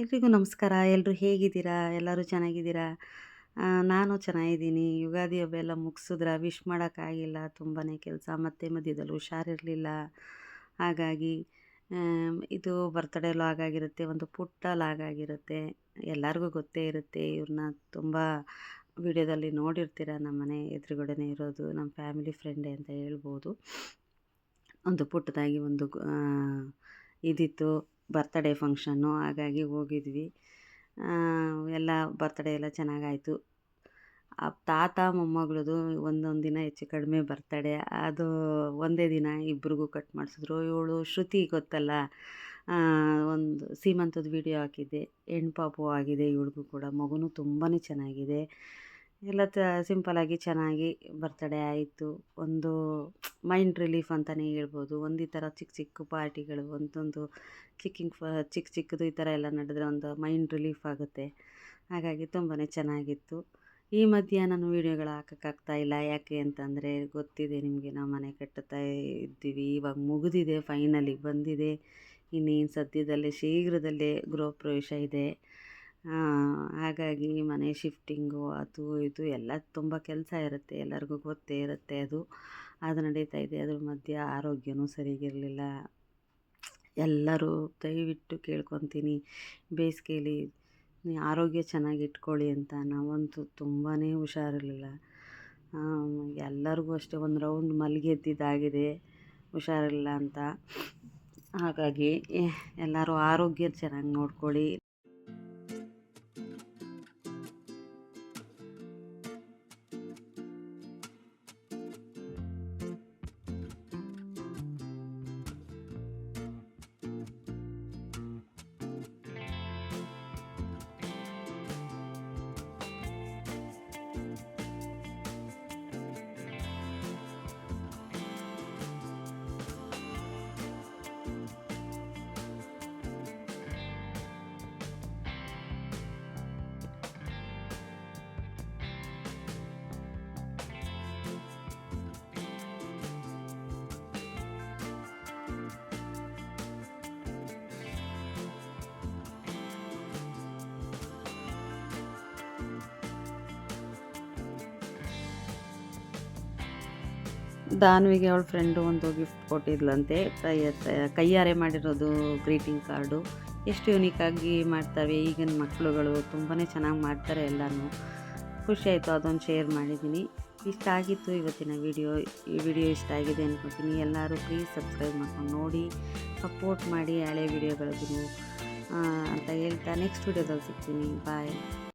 ಎಲ್ರಿಗೂ ನಮಸ್ಕಾರ. ಎಲ್ಲರೂ ಹೇಗಿದ್ದೀರಾ? ಎಲ್ಲರೂ ಚೆನ್ನಾಗಿದ್ದೀರಾ? ನಾನು ಚೆನ್ನಾಗಿದ್ದೀನಿ. ಯುಗಾದಿ ಹಬ್ಬ ಎಲ್ಲ ಮುಗಿಸಿದ್ರಾ? ವಿಶ್ ಮಾಡೋಕ್ಕಾಗಿಲ್ಲ. ತುಂಬಾ ಕೆಲಸ ಮತ್ತೆ ಮಧ್ಯದಲ್ಲಿ ಹುಷಾರಿರಲಿಲ್ಲ. ಹಾಗಾಗಿ ಇದು ಬರ್ತ್ಡೇ ವ್ಲಾಗ್ ಆಗಿರುತ್ತೆ. ಒಂದು ಪುಟ್ಟ ವ್ಲಾಗ್ ಆಗಿರುತ್ತೆ. ಎಲ್ಲರಿಗೂ ಗೊತ್ತೇ ಇರುತ್ತೆ. ಇವ್ರನ್ನ ತುಂಬ ವಿಡಿಯೋದಲ್ಲಿ ನೋಡಿರ್ತೀರ. ನಮ್ಮ ಮನೆ ಎದುರುಗಡೆನೇ ಇರೋದು. ನಮ್ಮ ಫ್ಯಾಮಿಲಿ ಫ್ರೆಂಡೇ ಅಂತ ಹೇಳ್ಬೋದು. ಒಂದು ಪುಟ್ಟದಾಗಿ ಒಂದು ಇದಿತ್ತು ಬರ್ತ್ಡೇ ಫಂಕ್ಷನ್ನು. ಹಾಗಾಗಿ ಹೋಗಿದ್ವಿ. ಎಲ್ಲ ಬರ್ತ್ಡೇ ಎಲ್ಲ ಚೆನ್ನಾಗಾಯಿತು. ತಾತ ಮೊಮ್ಮಗಳದು ಒಂದೊಂದು ದಿನ ಹೆಚ್ಚು ಕಡಿಮೆ ಬರ್ತ್ಡೇ. ಅದು ಒಂದೇ ದಿನ ಇಬ್ರಿಗೂ ಕಟ್ ಮಾಡಿಸಿದ್ರು. ಇವಳು ಶ್ರುತಿ ಗೊತ್ತಲ್ಲ, ಒಂದು ಸೀಮಂತದ ವಿಡಿಯೋ ಹಾಕಿದ್ದೆ. ಹೆಣ್ಣು ಪಾಪು ಆಗಿದೆ ಇವಳಿಗೂ ಕೂಡ. ಮಗುನೂ ತುಂಬಾ ಚೆನ್ನಾಗಿದೆ. ಎಲ್ಲ ಸಿಂಪಲಾಗಿ ಚೆನ್ನಾಗಿ ಬರ್ತ್ಡೇ ಆಯಿತು. ಒಂದು ಮೈಂಡ್ ರಿಲೀಫ್ ಅಂತಲೇ ಹೇಳ್ಬೋದು. ಒಂದು ಈ ಥರ ಚಿಕ್ಕ ಚಿಕ್ಕ ಪಾರ್ಟಿಗಳು, ಒಂದೊಂದು ಚಿಕ್ಕ ಚಿಕ್ಕದು ಈ ಥರ ಎಲ್ಲ ನಡೆದ್ರೆ ಒಂದು ಮೈಂಡ್ ರಿಲೀಫ್ ಆಗುತ್ತೆ. ಹಾಗಾಗಿ ತುಂಬಾ ಚೆನ್ನಾಗಿತ್ತು. ಈ ಮಧ್ಯೆ ನಾನು ವೀಡಿಯೋಗಳು ಹಾಕೋಕ್ಕಾಗ್ತಾಯಿಲ್ಲ. ಯಾಕೆ ಅಂತಂದರೆ ಗೊತ್ತಿದೆ ನಿಮಗೆ, ನಾವು ಮನೆ ಕಟ್ಟುತ್ತಾ ಇದ್ದೀವಿ. ಇವಾಗ ಮುಗಿದಿದೆ, ಫೈನಲಿ ಬಂದಿದೆ. ಇನ್ನೇನು ಸದ್ಯದಲ್ಲೇ ಶೀಘ್ರದಲ್ಲೇ ಗೃಹ ಪ್ರವೇಶ ಇದೆ. ಹಾಗಾಗಿ ಮನೆ ಶಿಫ್ಟಿಂಗು ಅದು ಇದು ಎಲ್ಲ ತುಂಬ ಕೆಲಸ ಇರುತ್ತೆ. ಎಲ್ಲರಿಗೂ ಗೊತ್ತೇ ಇರುತ್ತೆ. ಅದು ನಡೀತಾ ಇದೆ. ಅದ್ರ ಮಧ್ಯೆ ಆರೋಗ್ಯನೂ ಸರಿಗಿರಲಿಲ್ಲ. ಎಲ್ಲರೂ ದಯವಿಟ್ಟು ಕೇಳ್ಕೊತೀನಿ, ಬೇಸಿಗೆಯಲ್ಲಿ ಆರೋಗ್ಯ ಚೆನ್ನಾಗಿ ಇಟ್ಕೊಳ್ಳಿ ಅಂತ. ನಾವಂತೂ ತುಂಬಾ ಹುಷಾರಿರಲಿಲ್ಲ. ಎಲ್ಲರಿಗೂ ಅಷ್ಟೇ ಒಂದು ರೌಂಡ್ ಮಲಗೆದ್ದಿದ್ದಾಗಿದೆ ಹುಷಾರಿಲ್ಲ ಅಂತ. ಹಾಗಾಗಿ ಎಲ್ಲರೂ ಆರೋಗ್ಯ ಚೆನ್ನಾಗಿ ನೋಡ್ಕೊಳ್ಳಿ. ದಾನ್ವಿಗೆ ಅವಳ ಫ್ರೆಂಡು ಒಂದು ಗಿಫ್ಟ್ ಕೊಟ್ಟಿದ್ಲಂತೆ. ಕೈಯಾರೆ ಮಾಡಿರೋದು ಗ್ರೀಟಿಂಗ್ ಕಾರ್ಡು. ಎಷ್ಟು ಯುನೀಕಾಗಿ ಮಾಡ್ತವೆ ಈಗಿನ ಮಕ್ಕಳುಗಳು. ತುಂಬಾ ಚೆನ್ನಾಗಿ ಮಾಡ್ತಾರೆ ಎಲ್ಲನೂ. ಖುಷಿಯಾಯಿತು, ಅದೊಂದು ಶೇರ್ ಮಾಡಿದ್ದೀನಿ. ಇಷ್ಟ ಆಗಿತ್ತು ಇವತ್ತಿನ ವಿಡಿಯೋ. ಈ ವಿಡಿಯೋ ಇಷ್ಟ ಆಗಿದೆ ಅಂದ್ಕೊತೀನಿ. ಎಲ್ಲರೂ ಪ್ಲೀಸ್ ಸಬ್ಸ್ಕ್ರೈಬ್ ಮಾಡ್ಕೊಂಡು ನೋಡಿ, ಸಪೋರ್ಟ್ ಮಾಡಿ ಹಳೆ ವಿಡಿಯೋಗಳಿಗೂ ಅಂತ ಹೇಳ್ತಾ ನೆಕ್ಸ್ಟ್ ವಿಡಿಯೋದಲ್ಲಿ ಸಿಗ್ತೀನಿ. ಬಾಯ್.